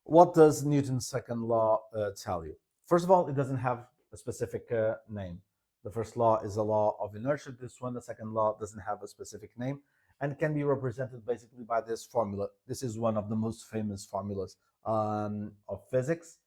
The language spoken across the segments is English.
What does Newton's second law tell you? First of all, it doesn't have a specific name. The first law is a law of inertia. This one, the second law, doesn't have a specific name and can be represented basically by this formula. This is one of the most famous formulas of physics.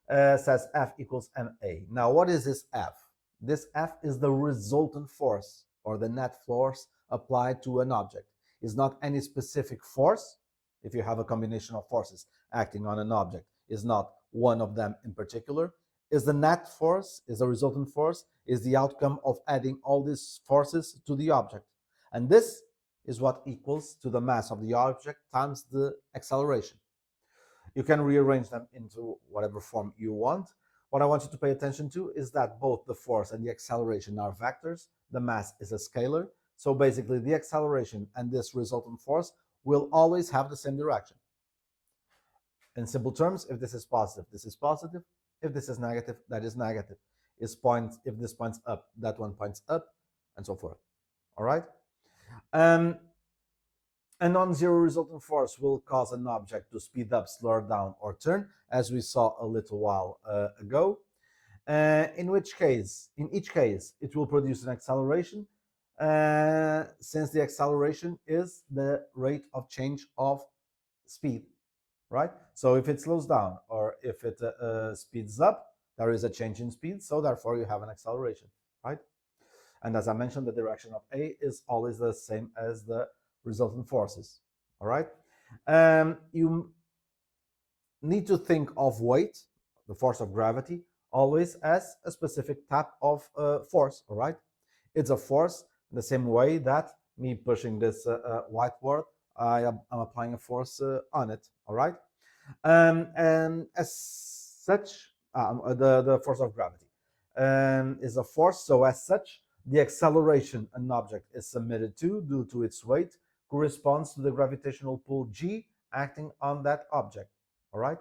Says F equals ma. Now, what is this F? This F is the resultant force or the net force applied to an object. It's not any specific force. If you have a combination of forces acting on an object, is not one of them in particular. Is the net force, is the resultant force, is the outcome of adding all these forces to the object. And this is what equals to the mass of the object times the acceleration. You can rearrange them into whatever form you want. What I want you to pay attention to is that both the force and the acceleration are vectors. The mass is a scalar. So basically, the acceleration and this resultant force will always have the same direction. In simple terms, if this is positive, this is positive. If this is negative, that is negative. If this points up, that one points up, and so forth. All right? A non-zero resultant force will cause an object to speed up, slow down, or turn, as we saw a little while ago. In each case, it will produce an acceleration, since the acceleration is the rate of change of speed, right? So if it slows down or if it speeds up, there is a change in speed, so therefore you have an acceleration, right? And as I mentioned, the direction of A is always the same as the resultant forces. All right. You need to think of weight, the force of gravity, always as a specific type of force. All right. It's a force in the same way that me pushing this whiteboard, I'm applying a force on it. All right. And as such, the force of gravity is a force. So as such, the acceleration an object is submitted to due to its weight corresponds to the gravitational pull G acting on that object. All right.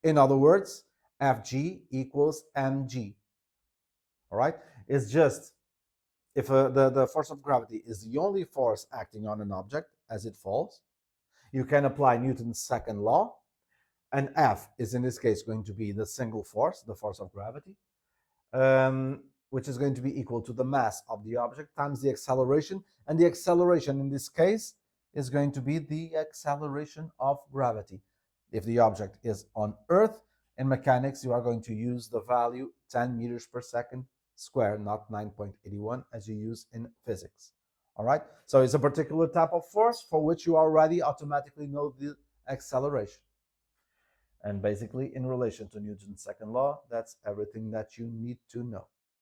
In other words, Fg equals mg. All right. It's just if the force of gravity is the only force acting on an object as it falls, you can apply Newton's second law, and F is in this case going to be the single force, the force of gravity, which is going to be equal to the mass of the object times the acceleration, and the acceleration in this case is going to be the acceleration of gravity. If the object is on Earth, in mechanics, you are going to use the value 10 meters per second square, not 9.81 as you use in physics. All right, so it's a particular type of force for which you already automatically know the acceleration. And basically, in relation to Newton's second law, that's everything that you need to know.